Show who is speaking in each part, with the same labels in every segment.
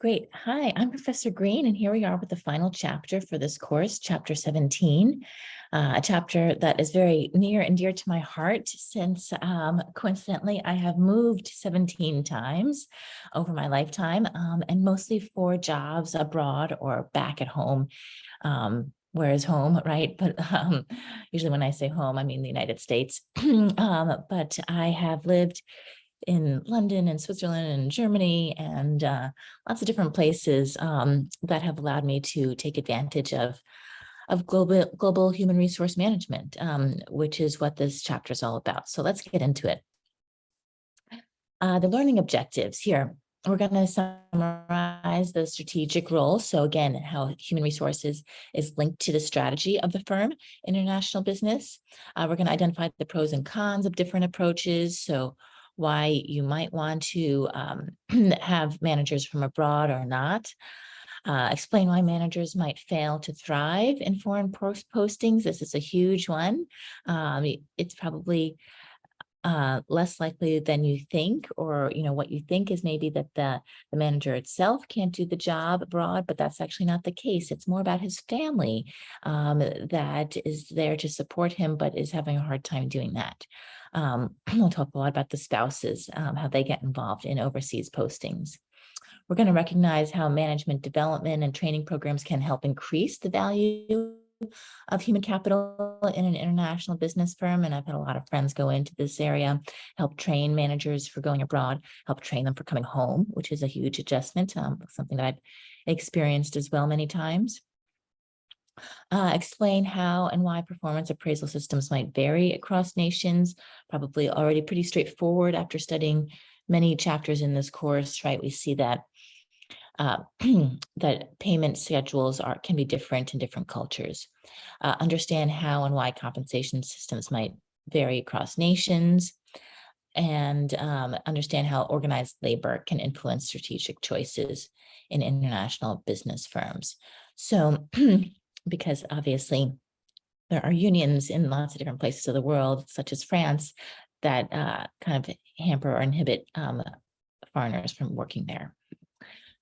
Speaker 1: Great. Hi, I'm Professor Green, and here we are with the final chapter for this course, Chapter 17, a chapter that is very near and dear to my heart since coincidentally, I have moved 17 times over my lifetime, and mostly for jobs abroad or back at home. Where is home, right? But usually when I say home, I mean the United States. But I have lived in London and Switzerland and Germany and lots of different places that have allowed me to take advantage of global human resource management, which is what this chapter is all about. So let's get into it. The learning objectives here. We're going to summarize the strategic role. So again, how human resources is linked to the strategy of the firm, international business. We're going to identify the pros and cons of different approaches. So why you might want to have managers from abroad or not. Explain why managers might fail to thrive in foreign postings. This is a huge one. It's probably less likely than you think, or what you think is maybe that the manager itself can't do the job abroad, but that's actually not the case. It's more about his family that is there to support him, but is having a hard time doing that. We'll talk a lot about the spouses, how they get involved in overseas postings. We're going to recognize how management development and training programs can help increase the value of human capital in an international business firm. And I've had a lot of friends go into this area, help train managers for going abroad, help train them for coming home, which is a huge adjustment, something that I've experienced as well many times. Explain how and why performance appraisal systems might vary across nations, probably already pretty straightforward after studying many chapters in this course, right? We see that that payment schedules can be different in different cultures. Understand how and why compensation systems might vary across nations, and understand how organized labor can influence strategic choices in international business firms. So, because obviously there are unions in lots of different places of the world, such as France, that kind of hamper or inhibit foreigners from working there.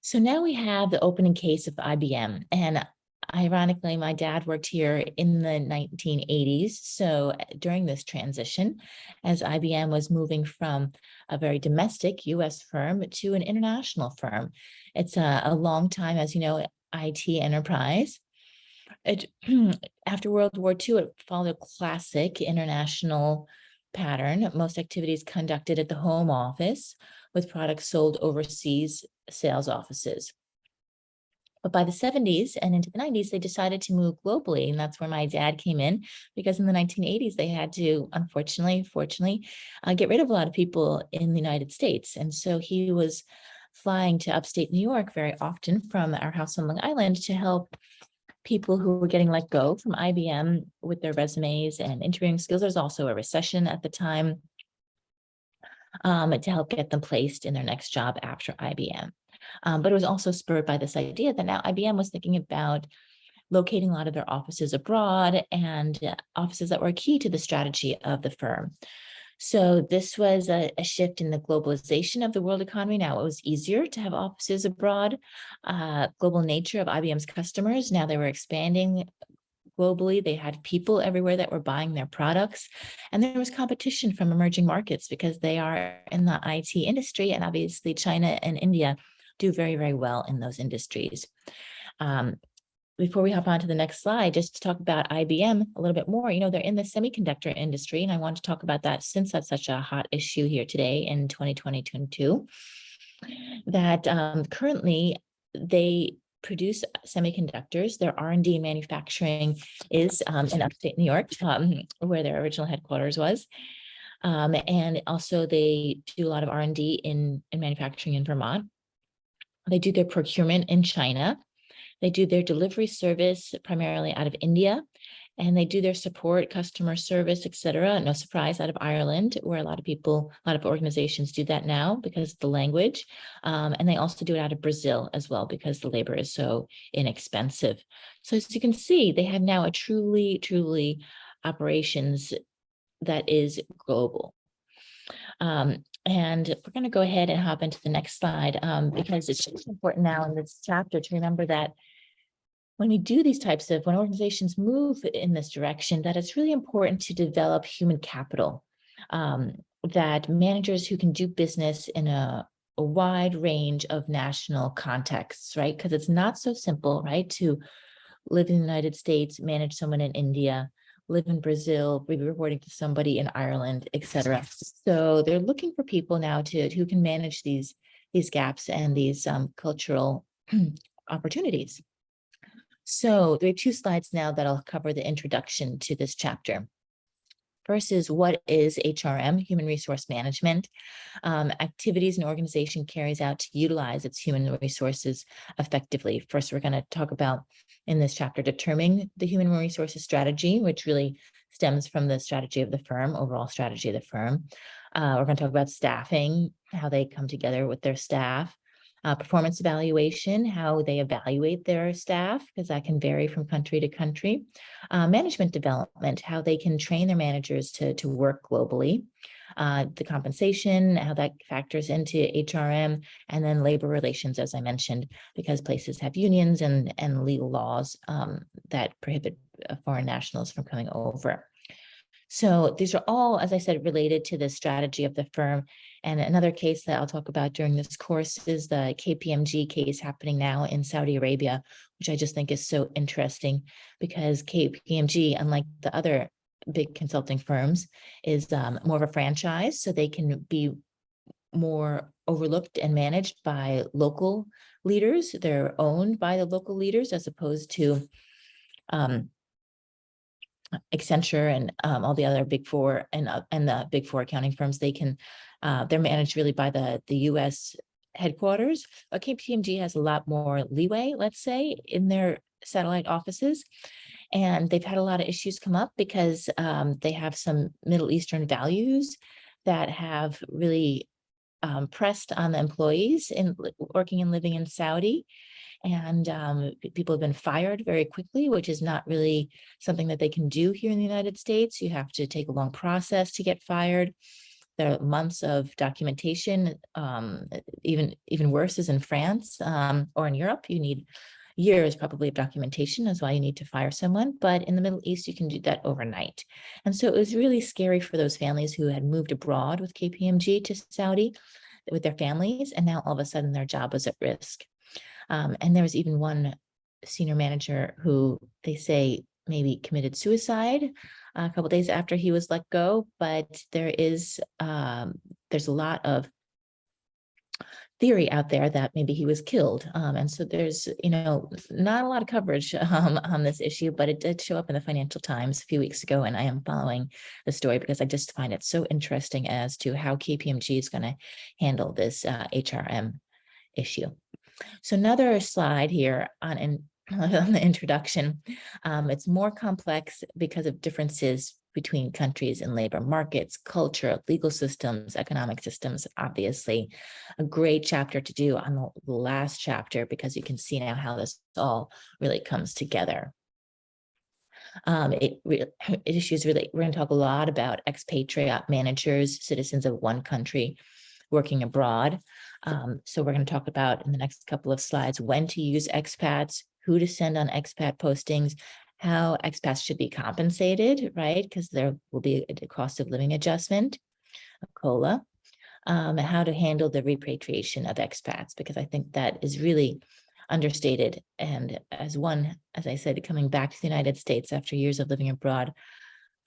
Speaker 1: So now we have the opening case of IBM. And ironically, my dad worked here in the 1980s. So during this transition, as IBM was moving from a very domestic US firm to an international firm, it's a long time, as you know, IT enterprise. After World War II, it followed a classic international pattern. Most activities conducted at the home office, with products sold overseas sales offices. But by the 70s and into the 90s, they decided to move globally. And that's where my dad came in, because in the 1980s, they had to, fortunately, get rid of a lot of people in the United States. And so he was flying to upstate New York very often from our house on Long Island to help people who were getting let go from IBM with their resumes and interviewing skills. There's also a recession at the time, to help get them placed in their next job after IBM. But it was also spurred by this idea that now IBM was thinking about locating a lot of their offices abroad, and offices that were key to the strategy of the firm. So this was a shift in the globalization of the world economy. Now it was easier to have offices abroad. Global nature of IBM's customers, now they were expanding globally. They had people everywhere that were buying their products. And there was competition from emerging markets because they are in the IT industry. And obviously China and India do very, very well in those industries. Before we hop on to the next slide, just to talk about IBM a little bit more, they're in the semiconductor industry, and I want to talk about that since that's such a hot issue here today in 2022, that currently they produce semiconductors. Their R&D and manufacturing is in upstate New York, where their original headquarters was. And also they do a lot of R&D in manufacturing in Vermont. They do their procurement in China. They do their delivery service primarily out of India, and they do their support, customer service, et cetera. No surprise, out of Ireland, where a lot of organizations do that now because of the language. And they also do it out of Brazil as well, because the labor is so inexpensive. So as you can see, they have now a truly operations that is global. And we're going to go ahead and hop into the next slide because it's just important now in this chapter to remember that when we do these types of, when organizations move in this direction, that it's really important to develop human capital, that managers who can do business in a wide range of national contexts, right? Because it's not so simple, right? To live in the United States, manage someone in India, live in Brazil, be reporting to somebody in Ireland, et cetera. So they're looking for people now who can manage these gaps and these cultural opportunities. So we have 2 slides now that'll cover the introduction to this chapter. First is, what is HRM, Human Resource Management? Activities an organization carries out to utilize its human resources effectively. First, we're going to talk about, in this chapter, determining the human resources strategy, which really stems from the strategy of the firm, overall strategy of the firm. We're going to talk about staffing, how they come together with their staff. Performance evaluation, how they evaluate their staff, because that can vary from country to country. Management development, how they can train their managers to work globally. The compensation, how that factors into HRM, and then labor relations, as I mentioned, because places have unions and legal laws that prohibit foreign nationals from coming over. So these are all, as I said, related to the strategy of the firm. And another case that I'll talk about during this course is the KPMG case happening now in Saudi Arabia, which I just think is so interesting because KPMG, unlike the other big consulting firms, is more of a franchise, so they can be more overlooked and managed by local leaders. They're owned by the local leaders as opposed to Accenture and all the other big four and the big four accounting firms. They're managed really by the US headquarters. KPMG has a lot more leeway, let's say, in their satellite offices. And they've had a lot of issues come up because they have some Middle Eastern values that have really pressed on the employees in working and living in Saudi. And people have been fired very quickly, which is not really something that they can do here in the United States. You have to take a long process to get fired. There are months of documentation. Even worse is in France or in Europe. You need years probably of documentation. That's why you need to fire someone. But in the Middle East, you can do that overnight. And so it was really scary for those families who had moved abroad with KPMG to Saudi with their families. And now all of a sudden their job was at risk. And there was even one senior manager who they say maybe committed suicide a couple of days after he was let go. But there's a lot of theory out there that maybe he was killed. And so there's, not a lot of coverage on this issue, but it did show up in the Financial Times a few weeks ago. And I am following the story because I just find it so interesting as to how KPMG is going to handle this HRM issue. So another slide here on the introduction. It's more complex because of differences between countries and labor markets, culture, legal systems, economic systems, obviously. A great chapter to do on the last chapter because you can see now how this all really comes together. Issues really, we're going to talk a lot about expatriate managers, citizens of one country working abroad. So we're going to talk about in the next couple of slides when to use expats, who to send on expat postings, how expats should be compensated, right? Because there will be a cost of living adjustment, a COLA, how to handle the repatriation of expats, because I think that is really understated. And as I said, coming back to the United States after years of living abroad,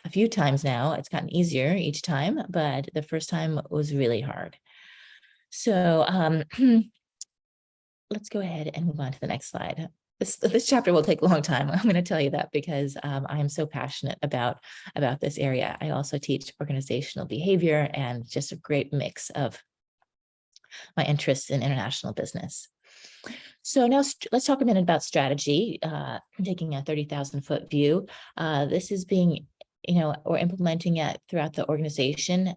Speaker 1: a few times now, it's gotten easier each time, but the first time was really hard. So let's go ahead and move on to the next slide. This chapter will take a long time. I'm going to tell you that because I am so passionate about this area. I also teach organizational behavior and just a great mix of my interests in international business. So now let's talk a minute about strategy, taking a 30,000-foot view. This is being, or implementing it throughout the organization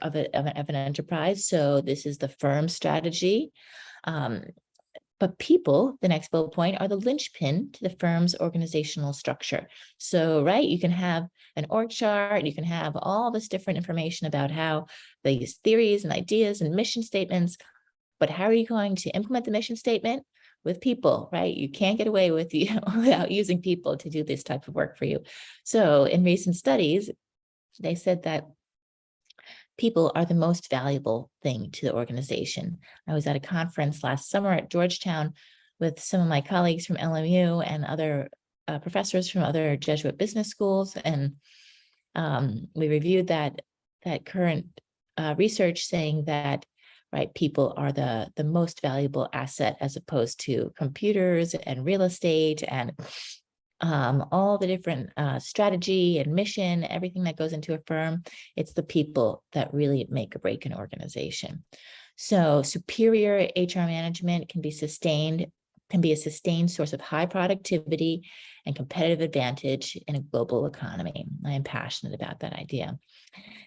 Speaker 1: of an enterprise. So this is the firm strategy. But people, the next bullet point, are the linchpin to the firm's organizational structure. So, right, you can have an org chart, you can have all this different information about how these theories and ideas and mission statements, but how are you going to implement the mission statement? With people, right? You can't get away with without using people to do this type of work for you. So in recent studies, they said that people are the most valuable thing to the organization. I was at a conference last summer at Georgetown with some of my colleagues from LMU and other professors from other Jesuit business schools, and we reviewed that current research saying that, right, people are the most valuable asset as opposed to computers and real estate and all the different strategy and mission, everything that goes into a firm. It's the people that really make or break an organization. So superior HR management can be a sustained source of high productivity and competitive advantage in a global economy. I am passionate about that idea.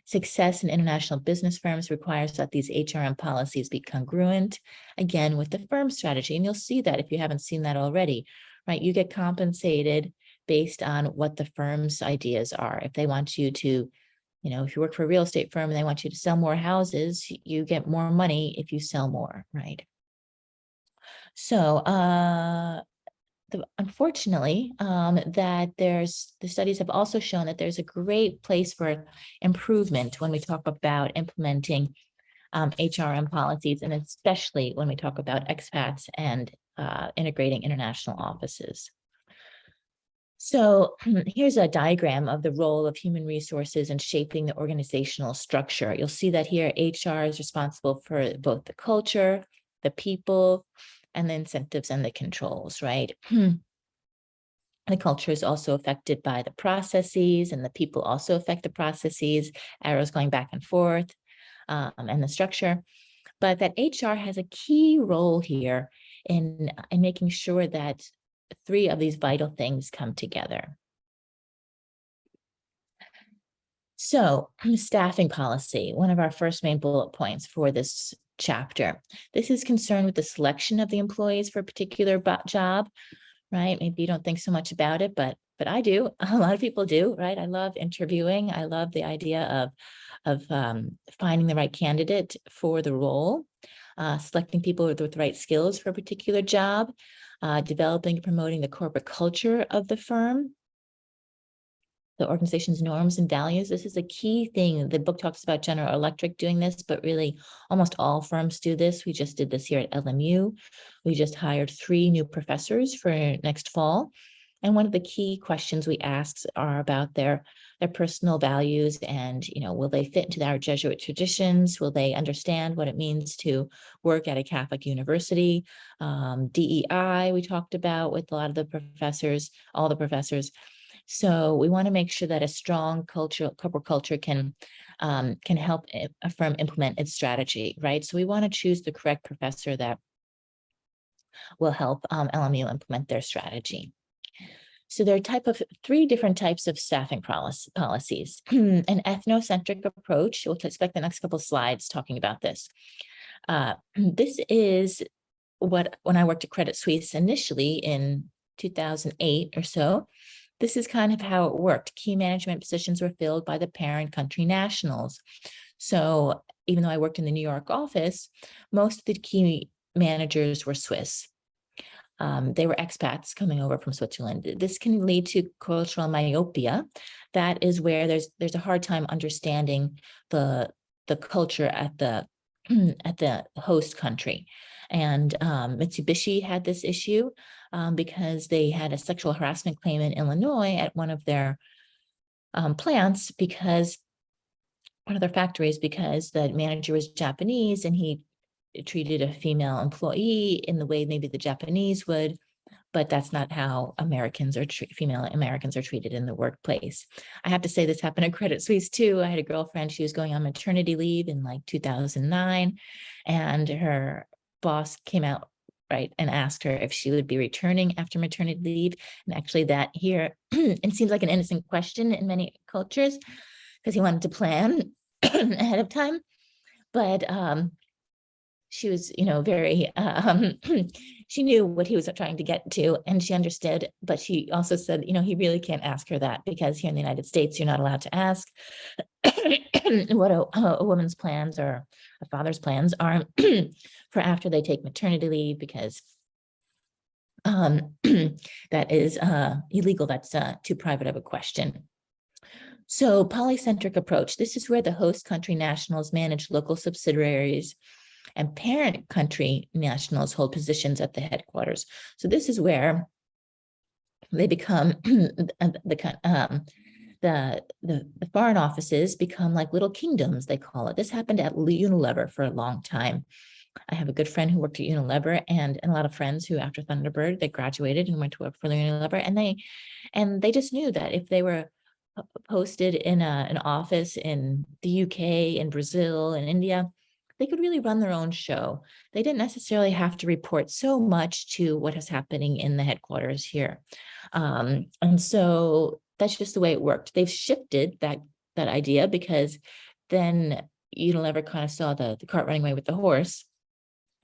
Speaker 1: Success in international business firms requires that these HRM policies be congruent, again, with the firm strategy. And you'll see that if you haven't seen that already, right? You get compensated based on what the firm's ideas are. If they want you to, if you work for a real estate firm and they want you to sell more houses, you get more money if you sell more, right? So, unfortunately, that the studies have also shown that there's a great place for improvement when we talk about implementing HRM policies, and especially when we talk about expats and integrating international offices. So here's a diagram of the role of human resources in shaping the organizational structure. You'll see that here HR is responsible for both the culture, the people, and the incentives and the controls, right? The culture is also affected by the processes, and the people also affect the processes, arrows going back and forth, and the structure. But that HR has a key role here in making sure that three of these vital things come together. So, staffing policy, one of our first main bullet points for this chapter. This is concerned with the selection of the employees for a particular job, right? Maybe you don't think so much about it, but I do. A lot of people do, right? I love interviewing. I love the idea of finding the right candidate for the role, selecting people with the right skills for a particular job, developing and promoting the corporate culture of the firm, the organization's norms and values. This is a key thing. The book talks about General Electric doing this, but really almost all firms do this. We just did this here at LMU. We just hired 3 new professors for next fall. And one of the key questions we ask are about their personal values and, will they fit into our Jesuit traditions? Will they understand what it means to work at a Catholic university? DEI, we talked about with a lot of the professors, all the professors. So we want to make sure that a strong corporate culture can help a firm implement its strategy, right? So we want to choose the correct professor that will help LMU implement their strategy. So there are 3 different types of staffing policies. An ethnocentric approach. We'll expect the next couple of slides talking about this. This is when I worked at Credit Suisse initially in 2008 or so. This is kind of how it worked. Key management positions were filled by the parent country nationals. So even though I worked in the New York office, most of the key managers were Swiss. They were expats coming over from Switzerland. This can lead to cultural myopia. That is where there's a hard time understanding the culture at the host country. And Mitsubishi had this issue because they had a sexual harassment claim in Illinois at one of their plants, because one of their factories, because the manager was Japanese and he treated a female employee in the way maybe the Japanese would, but that's not how female Americans are treated in the workplace. I have to say this happened at Credit Suisse too. I had a girlfriend, she was going on maternity leave in like 2009, and her boss came out, right, and asked her if she would be returning after maternity leave. And actually that here, it seems like an innocent question in many cultures because he wanted to plan ahead of time. But she was, very, she knew what he was trying to get to, and she understood, but she also said, he really can't ask her that, because here in the United States, you're not allowed to ask what a woman's plans or a father's plans are for after they take maternity leave, because that is illegal. That's too private of a question. So polycentric approach, this is where the host country nationals manage local subsidiaries and parent country nationals hold positions at the headquarters. So this is where they become the foreign offices become like little kingdoms, they call it. This happened at Unilever for a long time. I have a good friend who worked at Unilever, and a lot of friends who, after Thunderbird, they graduated and went to work for Unilever, and they just knew that if they were posted in an office in the UK, in Brazil, in India, they could really run their own show. They didn't necessarily have to report so much to what is happening in the headquarters here. And so that's just the way it worked. They've shifted that idea, because then Unilever kind of saw the cart running away with the horse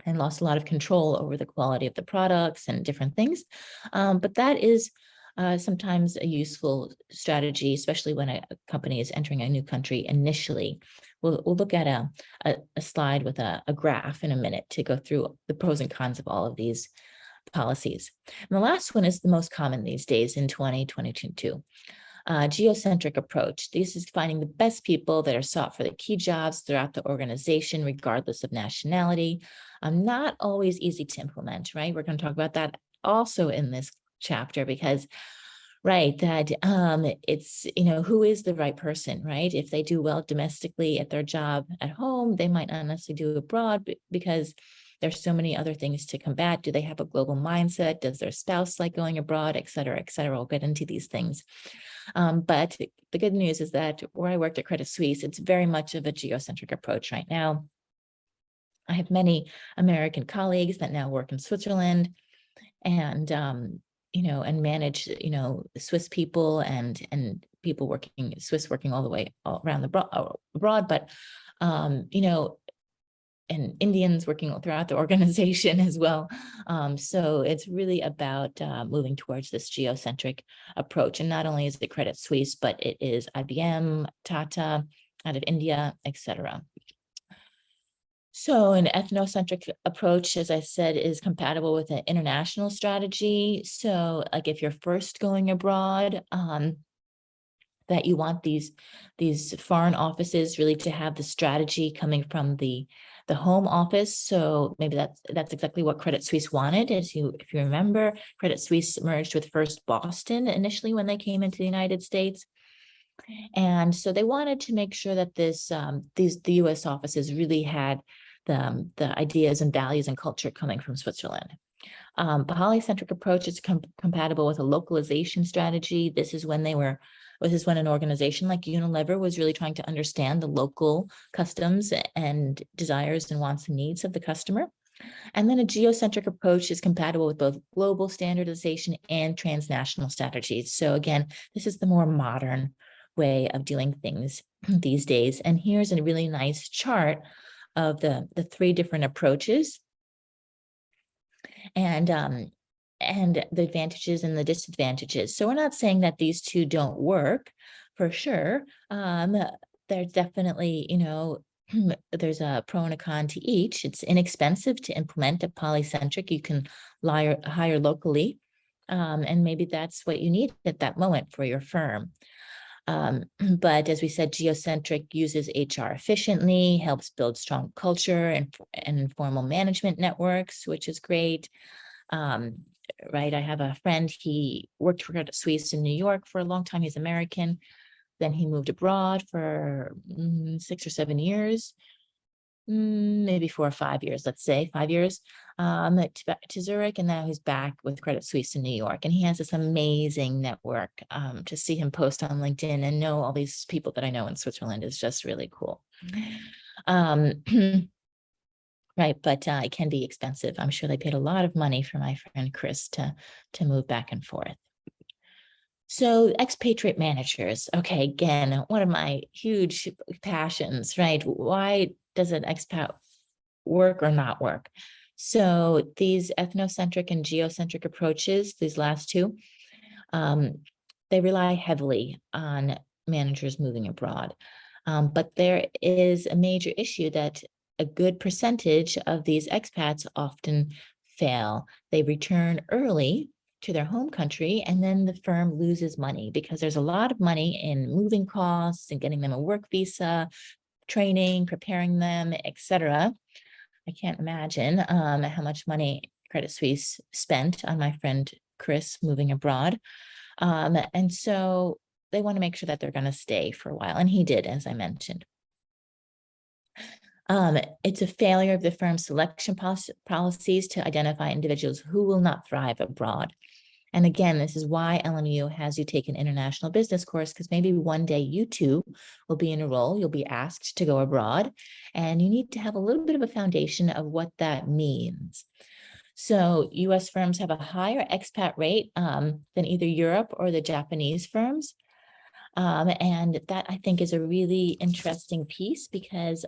Speaker 1: and lost a lot of control over the quality of the products and different things. But that is sometimes a useful strategy, especially when a company is entering a new country initially. We'll look at a slide with a graph in a minute to go through the pros and cons of all of these policies. And the last one is the most common these days in 2022. Geocentric approach. This is finding the best people that are sought for the key jobs throughout the organization, regardless of nationality. Not always easy to implement, right? We're going to talk about that also in this chapter, because that it's, who is the right person, right? If they do well domestically at their job at home, they might not necessarily do abroad, because there's so many other things to combat. Do they have a global mindset? Does their spouse like going abroad, et cetera, et cetera? We'll get into these things. But the good news is that where I worked at Credit Suisse, it's very much of a geocentric approach right now. I have many American colleagues that now work in Switzerland, and and manage, Swiss people and people working Swiss working all the way around the abroad, but and Indians working throughout the organization as well. So it's really about moving towards this geocentric approach. And not only is it Credit Suisse, but it is IBM, Tata out of India, etc. So an ethnocentric approach, as I said, is compatible with an international strategy. So like if you're first going abroad, that you want these foreign offices really to have the strategy coming from the home office. So maybe that's exactly what Credit Suisse wanted. If you remember, Credit Suisse merged with First Boston initially when they came into the United States. And so they wanted to make sure that the U.S. offices really had the ideas and values and culture coming from Switzerland. Polycentric approach is compatible with a localization strategy. This is when an organization like Unilever was really trying to understand the local customs and desires and wants and needs of the customer. And then a geocentric approach is compatible with both global standardization and transnational strategies. So again, this is the more modern way of doing things these days. And here's a really nice chart of the three different approaches and the advantages and the disadvantages. So we're not saying that these two don't work for sure. There's definitely, there's a pro and a con to each. It's inexpensive to implement a polycentric. You can hire locally, and maybe that's what you need at that moment for your firm. But as we said, geocentric uses HR efficiently, helps build strong culture and informal management networks, which is great. Right, I have a friend, he worked for Credit Suisse in New York for a long time. He's American. Then he moved abroad for 6 or 7 years, maybe 4 or 5 years, let's say 5 years, to Zurich, and now he's back with Credit Suisse in New York, and he has this amazing network. To see him post on LinkedIn and know all these people that I know in Switzerland is just really cool. Right, but it can be expensive. I'm sure they paid a lot of money for my friend Chris to move back and forth. So expatriate managers. Okay, again, one of my huge passions, right? Why does an expat work or not work? So these ethnocentric and geocentric approaches, these last two, they rely heavily on managers moving abroad. But there is a major issue that a good percentage of these expats often fail. They return early to their home country, and then the firm loses money because there's a lot of money in moving costs and getting them a work visa, training, preparing them, etc. I can't imagine how much money Credit Suisse spent on my friend Chris moving abroad. And so they want to make sure that they're going to stay for a while. And he did, as I mentioned. It's a failure of the firm's selection policies to identify individuals who will not thrive abroad. And again, this is why LMU has you take an international business course, because maybe one day you too will be in a role, you'll be asked to go abroad, and you need to have a little bit of a foundation of what that means. So US firms have a higher expat rate than either Europe or the Japanese firms. And that I think is a really interesting piece because,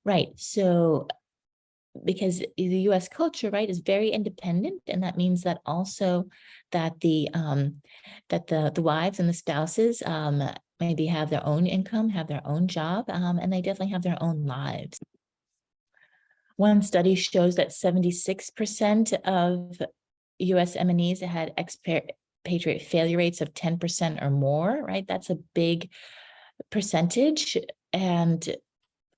Speaker 1: right, so because the US culture, right, is very independent. And that means that also that the wives and the spouses maybe have their own income, have their own job, and they definitely have their own lives. One study shows that 76% of US M&Es had expatriate failure rates of 10% or more, right? That's a big percentage and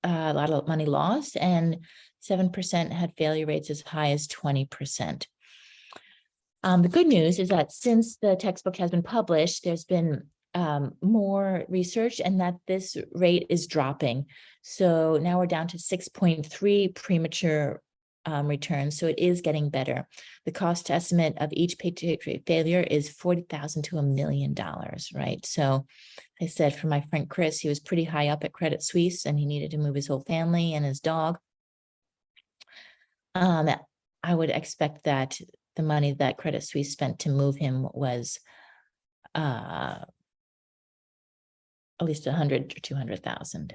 Speaker 1: a lot of money lost, and 7% had failure rates as high as 20%. The good news is that since the textbook has been published, there's been more research and that this rate is dropping. So now we're down to 6.3 premature returns. So it is getting better. The cost estimate of each patriot failure is $40,000 to $1 million, right? So I said for my friend Chris, he was pretty high up at Credit Suisse and he needed to move his whole family and his dog. I would expect that the money that Credit Suisse spent to move him was at least 100 or 200,000.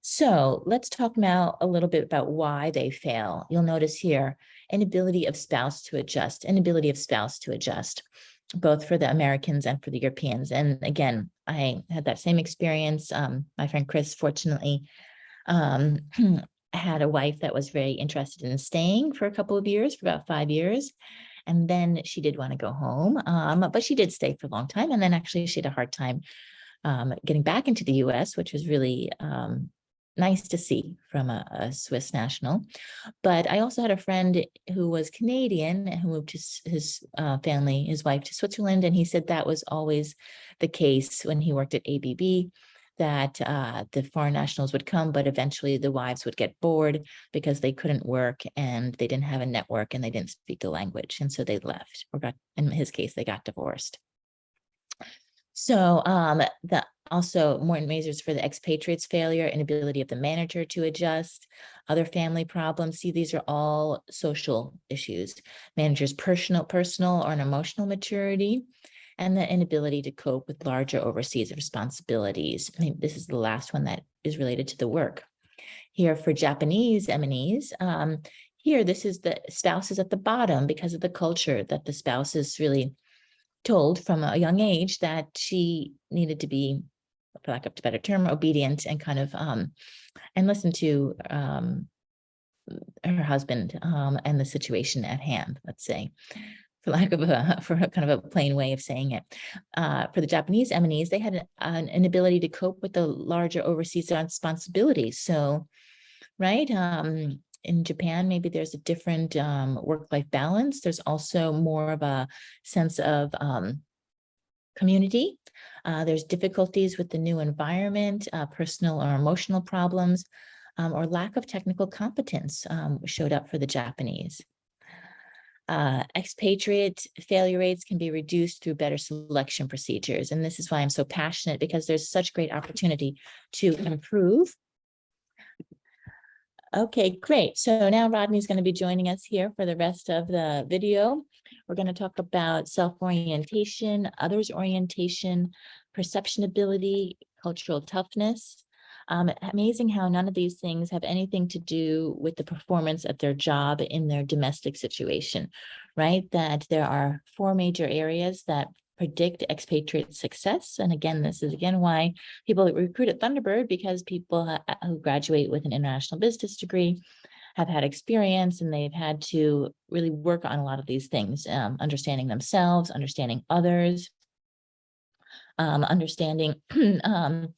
Speaker 1: So let's talk now a little bit about why they fail. You'll notice here, inability of spouse to adjust, both for the Americans and for the Europeans. And again, I had that same experience. My friend Chris, fortunately, had a wife that was very interested in staying for a couple of years, for about 5 years. And then she did want to go home, but she did stay for a long time. And then actually she had a hard time getting back into the US, which was really nice to see from a Swiss national. But I also had a friend who was Canadian and who moved his family, his wife, to Switzerland. And he said that was always the case when he worked at ABB, that the foreign nationals would come, but eventually the wives would get bored because they couldn't work and they didn't have a network and they didn't speak the language. And so they left, or in his case, they got divorced. So also more measures for the expatriates failure, inability of the manager to adjust, other family problems. See, these are all social issues. Managers' personal or an emotional maturity, and the inability to cope with larger overseas responsibilities. I mean, this is the last one that is related to the work. Here for Japanese M&Es, here this is the spouses at the bottom because of the culture that the spouse is really told from a young age that she needed to be, for lack of a better term, obedient and kind of and listen to her husband and the situation at hand, let's say, for lack of kind of a plain way of saying it. For the Japanese M&Es, they had an inability to cope with the larger overseas responsibilities. So, right, in Japan, maybe there's a different work-life balance. There's also more of a sense of community. There's difficulties with the new environment, personal or emotional problems, or lack of technical competence showed up for the Japanese. Expatriate failure rates can be reduced through better selection procedures. And this is why I'm so passionate, because there's such great opportunity to improve. Okay, great. So now Rodney's going to be joining us here for the rest of the video. We're going to talk about self-orientation, others orientation, perception ability, cultural toughness. Amazing how none of these things have anything to do with the performance at their job in their domestic situation, right? That there are 4 major areas that predict expatriate success. And again, this is again why people recruit at Thunderbird, because people who graduate with an international business degree have had experience and they've had to really work on a lot of these things, understanding themselves, understanding others, understanding the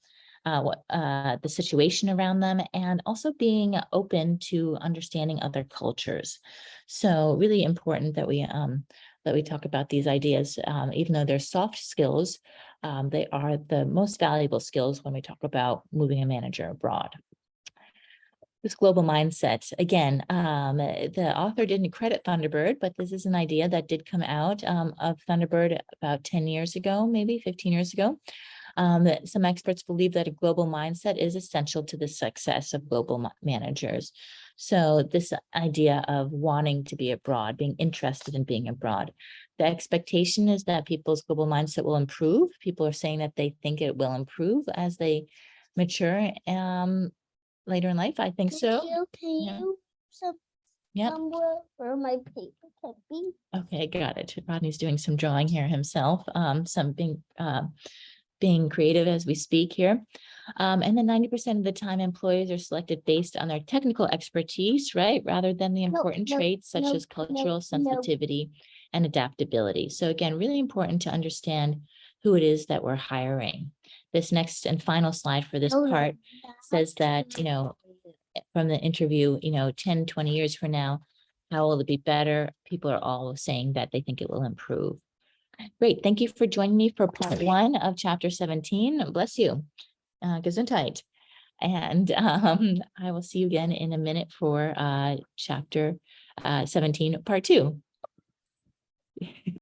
Speaker 1: situation around them, and also being open to understanding other cultures. So really important that we talk about these ideas, even though they're soft skills, they are the most valuable skills when we talk about moving a manager abroad. This global mindset, again, the author didn't credit Thunderbird, but this is an idea that did come out of Thunderbird about 10 years ago, maybe 15 years ago. That some experts believe that a global mindset is essential to the success of global managers. So this idea of wanting to be abroad, being interested in being abroad, the expectation is that people's global mindset will improve. People are saying that they think it will improve as they mature later in life. I think so.
Speaker 2: Can you somewhere where my paper can be?
Speaker 1: Okay, got it. Rodney's doing some drawing here himself, some being creative as we speak here. And then 90% of the time, employees are selected based on their technical expertise, right? Rather than the important traits such as cultural sensitivity and adaptability. So again, really important to understand who it is that we're hiring. This next and final slide for this part says that, from the interview, 10, 20 years from now, how will it be better? People are all saying that they think it will improve. Great. Thank you for joining me for part 1 of chapter 17. Bless you. Gesundheit. And I will see you again in a minute for chapter 17, part 2.